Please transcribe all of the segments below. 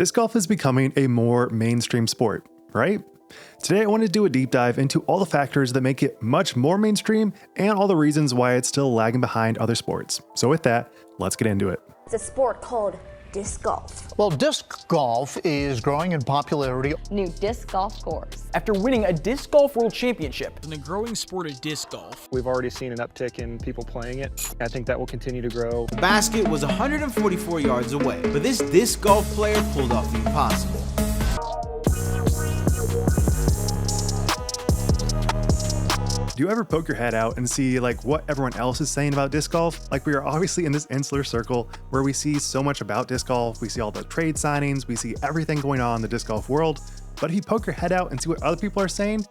Disc golf is becoming a more mainstream sport, right? Today I want to do a deep dive into all the factors that make it much more mainstream and all the reasons why it's still lagging behind other sports. So with that, let's get into it. It's a sport called disc golf. Well, disc golf is growing in popularity. New disc golf course. After winning a disc golf world championship. In the growing sport of disc golf, we've already seen an uptick in people playing it. I think that will continue to grow. The basket was 144 yards away, but this disc golf player pulled off the impossible. Do you ever poke your head out and see what everyone else is saying about disc golf? We are obviously in this insular circle where we see so much about disc golf. We see all the trade signings, we see everything going on in the disc golf world. But if you poke your head out and see what other people are saying,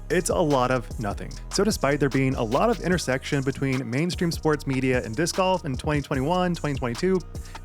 it's a lot of nothing. So despite there being a lot of intersection between mainstream sports media and disc golf in 2021, 2022,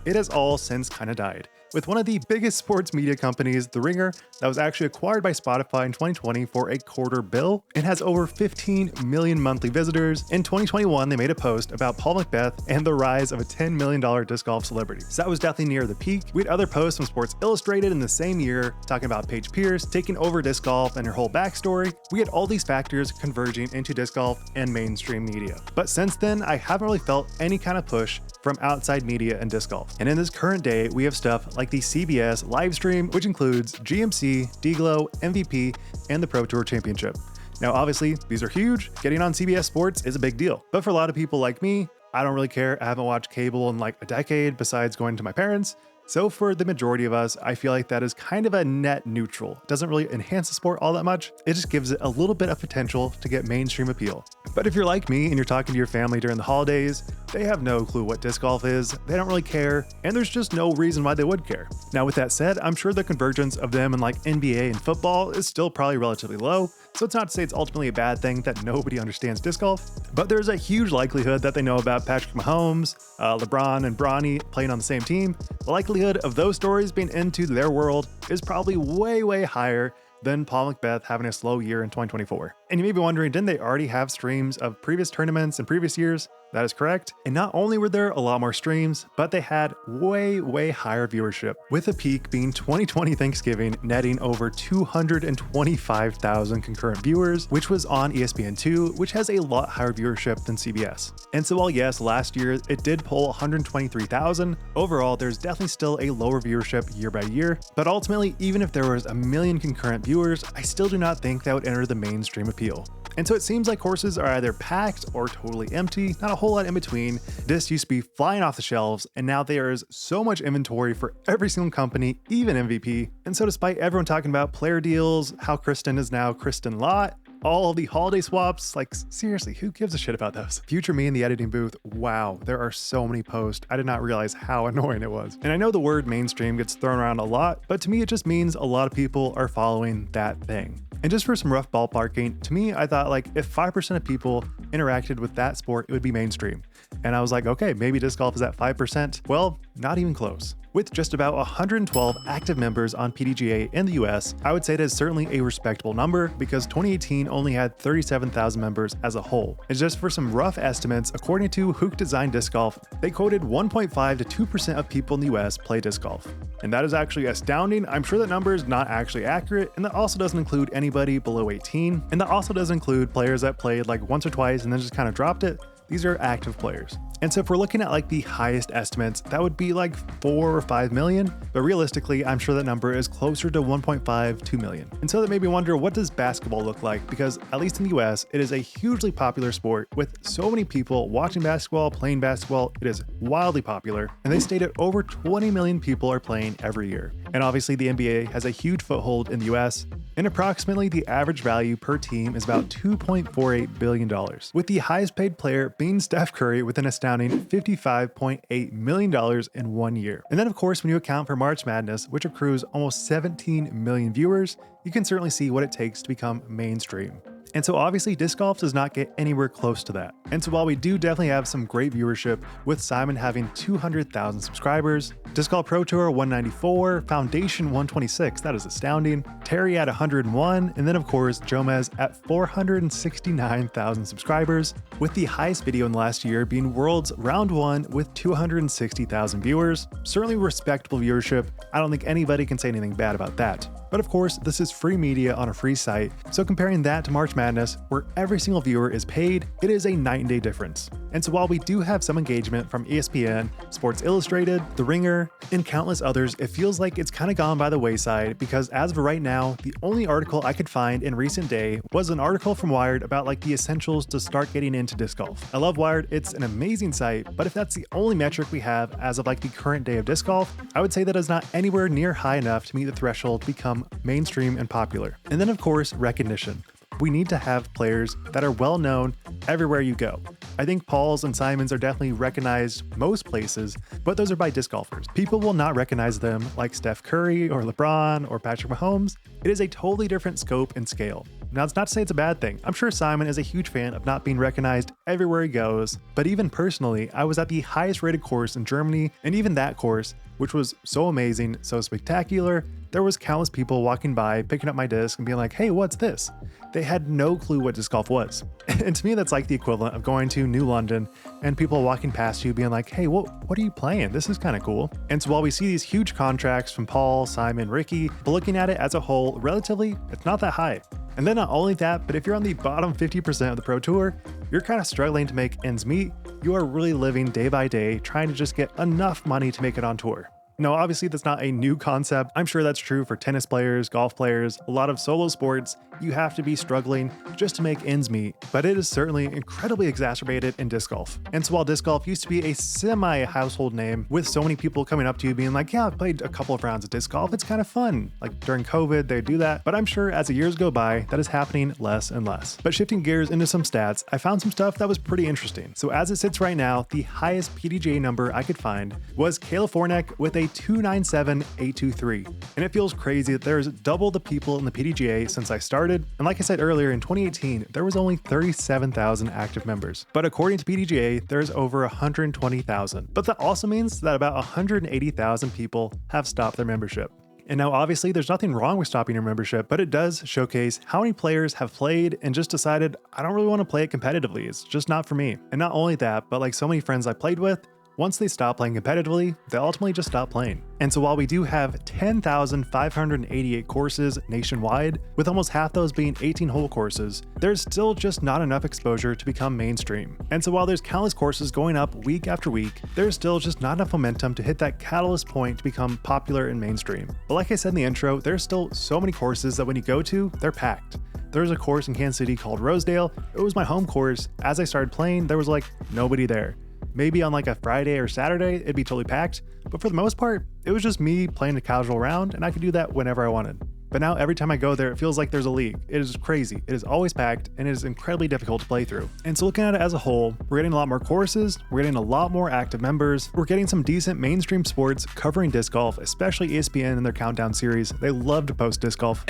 it has all since kind of died. With one of the biggest sports media companies, The Ringer, that was actually acquired by Spotify in 2020 for a $250 million and has over 15 million monthly visitors. In 2021, they made a post about Paul McBeth and the rise of a $10 million disc golf celebrity. So that was definitely near the peak. We had other posts from Sports Illustrated in the same year talking about Paige Pierce taking over disc golf and her whole backstory. We had all these factors converging into disc golf and mainstream media. But since then, I haven't really felt any kind of push from outside media and disc golf. And in this current day, we have stuff like the CBS live stream, which includes GMC, D-Glow, MVP, and the Pro Tour Championship. Now, obviously, these are huge. Getting on CBS Sports is a big deal. But for a lot of people like me, I don't really care. I haven't watched cable in a decade besides going to my parents. So for the majority of us, I feel like that is kind of a net neutral. It doesn't really enhance the sport all that much. It just gives it a little bit of potential to get mainstream appeal. But if you're like me and you're talking to your family during the holidays, they have no clue what disc golf is, they don't really care, and there's just no reason why they would care. Now with that said, I'm sure the convergence of them in NBA and football is still probably relatively low, so it's not to say it's ultimately a bad thing that nobody understands disc golf, but there's a huge likelihood that they know about Patrick Mahomes, LeBron and Bronny playing on the same team. The likelihood of those stories being into their world is probably way higher than Paul McBeth having a slow year in 2024. And you may be wondering, didn't they already have streams of previous tournaments in previous years? That is correct. And not only were there a lot more streams, but they had way higher viewership, with a peak being 2020 Thanksgiving netting over 225,000 concurrent viewers, which was on ESPN2, which has a lot higher viewership than CBS. And so while yes, last year it did pull 123,000, overall there's definitely still a lower viewership year by year, but ultimately even if there was 1 million concurrent viewers, I still do not think that would enter the mainstream appeal. And so it seems like courses are either packed or totally empty, not a whole lot in between. This used to be flying off the shelves, and now there is so much inventory for every single company, even MVP. And so despite everyone talking about player deals, how Kristen is now Kristen Lott, all the holiday swaps, seriously, who gives a shit about those? Future me in the editing booth, wow, there are so many posts. I did not realize how annoying it was. And I know the word mainstream gets thrown around a lot, but to me it just means a lot of people are following that thing. And just for some rough ballparking, to me, I thought if 5% of people interacted with that sport, it would be mainstream. And I was like, okay, maybe disc golf is at 5%. Well, not even close. With just about 112 active members on PDGA in the US, I would say it is certainly a respectable number because 2018 only had 37,000 members as a whole. And just for some rough estimates, according to Hook Design Disc Golf, they quoted 1.5 to 2% of people in the US play disc golf. And that is actually astounding. I'm sure that number is not actually accurate, and that also doesn't include anybody below 18. And that also does include players that played once or twice and then just kind of dropped it. These are active players. And so if we're looking at the highest estimates, that would be 4 or 5 million, but realistically, I'm sure that number is closer to 1.5, 2 million. And so that made me wonder, what does basketball look like? Because at least in the US, it is a hugely popular sport with so many people watching basketball, playing basketball. It is wildly popular, and they state that over 20 million people are playing every year. And obviously the NBA has a huge foothold in the US, and approximately the average value per team is about $2.48 billion, with the highest paid player being Steph Curry with an astounding $55.8 million in 1 year. And then of course, when you account for March Madness, which accrues almost 17 million viewers, you can certainly see what it takes to become mainstream. And so obviously disc golf does not get anywhere close to that. And so while we do definitely have some great viewership, with Simon having 200,000 subscribers, Disc Golf Pro Tour 194, Foundation 126, that is astounding, Terry at 101, and then of course Jomez at 469,000 subscribers, with the highest video in the last year being Worlds Round 1 with 260,000 viewers. Certainly respectable viewership. I don't think anybody can say anything bad about that. But of course, this is free media on a free site, so comparing that to March Madness, where every single viewer is paid, it is a night and day difference. And so while we do have some engagement from ESPN, Sports Illustrated, The Ringer, and countless others, it feels like it's kind of gone by the wayside, because as of right now, the only article I could find in recent day was an article from Wired about like the essentials to start getting into disc golf. I love Wired, it's an amazing site, but if that's the only metric we have as of like the current day of disc golf, I would say that is not anywhere near high enough to meet the threshold to become mainstream and popular. And then of course, recognition. We need to have players that are well known everywhere you go. I think Paul's and Simon's are definitely recognized most places, but those are by disc golfers. People will not recognize them like Steph Curry or LeBron or Patrick Mahomes. It is a totally different scope and scale. Now, it's not to say it's a bad thing. I'm sure Simon is a huge fan of not being recognized everywhere he goes, but even personally, I was at the highest rated course in Germany, and even that course, which was so amazing, so spectacular, there was countless people walking by, picking up my disc and being like, hey, what's this? They had no clue what disc golf was. And to me, that's like the equivalent of going to New London and people walking past you being like, hey, what are you playing? This is kind of cool. And so while we see these huge contracts from Paul, Simon, Ricky, but looking at it as a whole, relatively, it's not that high. And then not only that, but if you're on the bottom 50% of the Pro Tour, you're kind of struggling to make ends meet. You are really living day by day, trying to just get enough money to make it on tour. No, obviously that's not a new concept. I'm sure that's true for tennis players, golf players, a lot of solo sports. You have to be struggling just to make ends meet, but it is certainly incredibly exacerbated in disc golf. And so while disc golf used to be a semi-household name with so many people coming up to you being like, yeah, I've played a couple of rounds of disc golf, it's kind of fun. Like during COVID, they do that, but I'm sure as the years go by, that is happening less and less. But shifting gears into some stats, I found some stuff that was pretty interesting. So as it sits right now, the highest PDGA number I could find was Kayla Fornek with a 297.823. And it feels crazy that there's double the people in the PDGA since I started. And like I said earlier, in 2018, there was only 37,000 active members. But according to PDGA, there's over 120,000. But that also means that about 180,000 people have stopped their membership. And now obviously there's nothing wrong with stopping your membership, but it does showcase how many players have played and just decided, I don't really want to play it competitively. It's just not for me. And not only that, but like so many friends I played with, once they stop playing competitively, they ultimately just stop playing. And so while we do have 10,588 courses nationwide, with almost half those being 18-hole courses, there's still just not enough exposure to become mainstream. And so while there's countless courses going up week after week, there's still just not enough momentum to hit that catalyst point to become popular and mainstream. But like I said in the intro, there's still so many courses that when you go to, they're packed. There's a course in Kansas City called Rosedale. It was my home course. As I started playing, there was like nobody there. Maybe on like a Friday or Saturday, it'd be totally packed, but for the most part, it was just me playing a casual round, and I could do that whenever I wanted. But now every time I go there, it feels like there's a league. It is crazy. It is always packed, and it is incredibly difficult to play through. And so looking at it as a whole, we're getting a lot more courses, we're getting a lot more active members, we're getting some decent mainstream sports covering disc golf, especially ESPN in their countdown series. They love to post disc golf.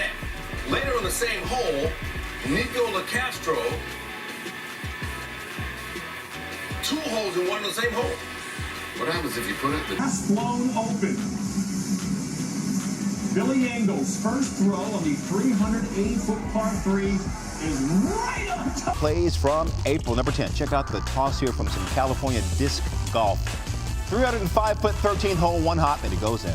Later on the same hole, Nico LaCastro, 2 holes in one and the same hole. What happens if you put it? Has flown open. Billy Engel's first throw on the 380-foot par 3 is right on top. Plays from April, number 10. Check out the toss here from some California disc golf. 305-foot, 13-hole, one hop, and it goes in.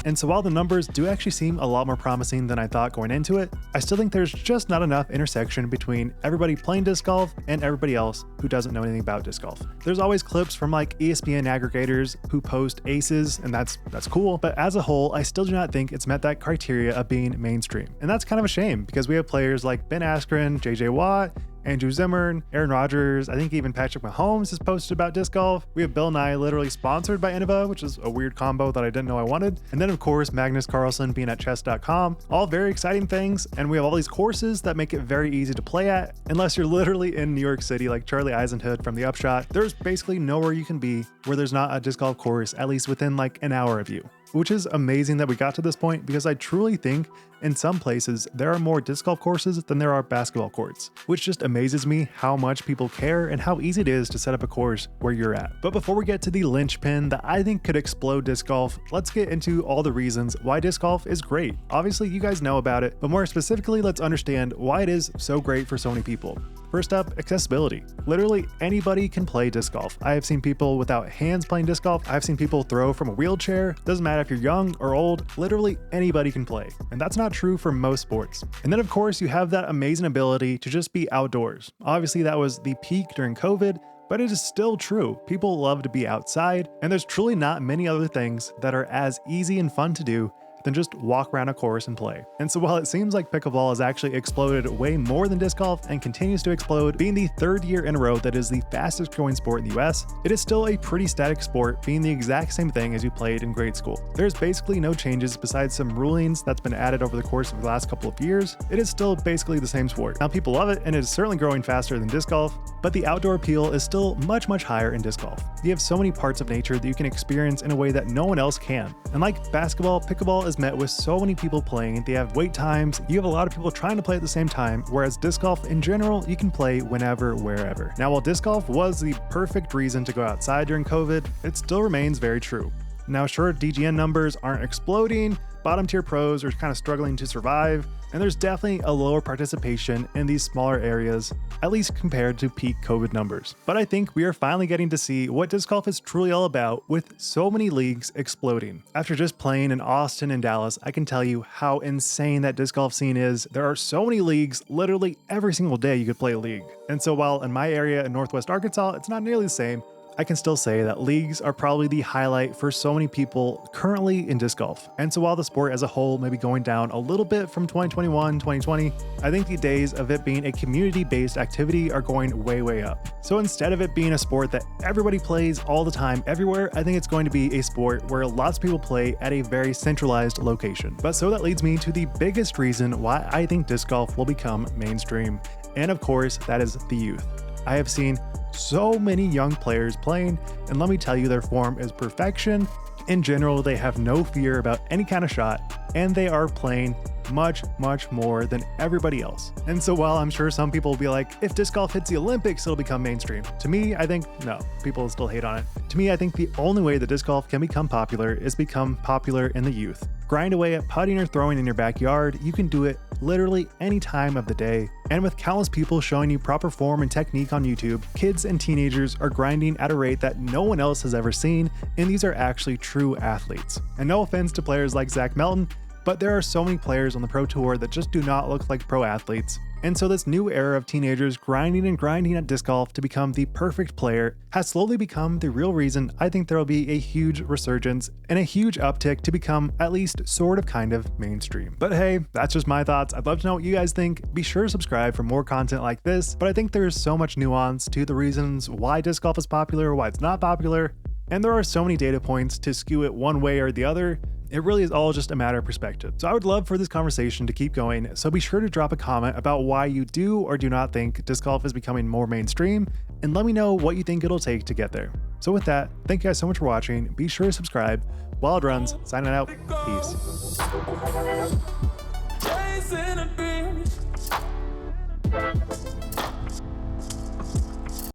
And so while the numbers do actually seem a lot more promising than I thought going into it, I still think there's just not enough intersection between everybody playing disc golf and everybody else who doesn't know anything about disc golf. There's always clips from like ESPN aggregators who post aces, and that's cool, but as a whole, I still do not think it's met that criteria of being mainstream. And that's kind of a shame because we have players like Ben Askren, JJ Watt, Andrew Zimmern, Aaron Rodgers, I think even Patrick Mahomes has posted about disc golf. We have Bill Nye literally sponsored by Innova, which is a weird combo that I didn't know I wanted. And then of course, Magnus Carlsen being at chess.com, all very exciting things. And we have all these courses that make it very easy to play at. Unless you're literally in New York City, like Charlie Eisenhood from The Upshot, there's basically nowhere you can be where there's not a disc golf course, at least within like an hour of you. which is amazing that we got to this point because I truly think in some places there are more disc golf courses than there are basketball courts, which just amazes me how much people care and how easy it is to set up a course where you're at. But before we get to the linchpin that I think could explode disc golf, let's get into all the reasons why disc golf is great. Obviously, you guys know about it, but more specifically, let's understand why it is so great for so many people. First up, accessibility. Literally anybody can play disc golf. I have seen people without hands playing disc golf. I've seen people throw from a wheelchair. Doesn't matter if you're young or old, literally anybody can play. And that's not true for most sports. And then of course you have that amazing ability to just be outdoors. Obviously that was the peak during COVID, but it is still true. People love to be outside, and there's truly not many other things that are as easy and fun to do than just walk around a course and play. And so while it seems like pickleball has actually exploded way more than disc golf and continues to explode, being the third year in a row that is the fastest growing sport in the US, it is still a pretty static sport, being the exact same thing as you played in grade school. There's basically no changes besides some rulings that's been added over the course of the last couple of years. It is still basically the same sport. Now people love it, and it is certainly growing faster than disc golf, but the outdoor appeal is still much higher in disc golf. You have so many parts of nature that you can experience in a way that no one else can. And like basketball, pickleball is met with so many people playing. They have wait times. You have a lot of people trying to play at the same time, whereas disc golf in general, you can play whenever, wherever. Now, while disc golf was the perfect reason to go outside during COVID, it still remains very true. Now, sure, DGN numbers aren't exploding, bottom tier pros are kind of struggling to survive, and there's definitely a lower participation in these smaller areas, at least compared to peak COVID numbers. But I think we are finally getting to see what disc golf is truly all about, with so many leagues exploding. After just playing in Austin and Dallas, I can tell you how insane that disc golf scene is. There are so many leagues, literally every single day you could play a league. And so while in my area in Northwest Arkansas, it's not nearly the same, I can still say that leagues are probably the highlight for so many people currently in disc golf. And so while the sport as a whole may be going down a little bit from 2021, 2020, I think the days of it being a community-based activity are going way up. So instead of it being a sport that everybody plays all the time, everywhere, I think it's going to be a sport where lots of people play at a very centralized location. But so that leads me to the biggest reason why I think disc golf will become mainstream. And of course, that is the youth. I have seen so many young players playing, and let me tell you, their form is perfection. In general, they have no fear about any kind of shot, and they are playing much more than everybody else. And so while I'm sure some people will be like, if disc golf hits the Olympics, it'll become mainstream. To me, I think no, people still hate on it. To me, I think the only way that disc golf can become popular is become popular in the youth. Grind away at putting or throwing in your backyard. You can do it literally any time of the day. And with countless people showing you proper form and technique on YouTube, kids and teenagers are grinding at a rate that no one else has ever seen, and these are actually true athletes. And no offense to players like Zach Melton, but there are so many players on the Pro Tour that just do not look like pro athletes. And so this new era of teenagers grinding at disc golf to become the perfect player has slowly become the real reason I think there will be a huge resurgence and a huge uptick to become at least sort of kind of mainstream. But hey, that's just my thoughts. I'd love to know what you guys think. Be sure to subscribe for more content like this, but I think there's so much nuance to the reasons why disc golf is popular, why it's not popular, and there are so many data points to skew it one way or the other. It really is all just a matter of perspective. So I would love for this conversation to keep going, so be sure to drop a comment about why you do or do not think disc golf is becoming more mainstream, and let me know what you think it'll take to get there. So with that, thank you guys so much for watching. Be sure to subscribe. Wild Runs, signing out. Peace.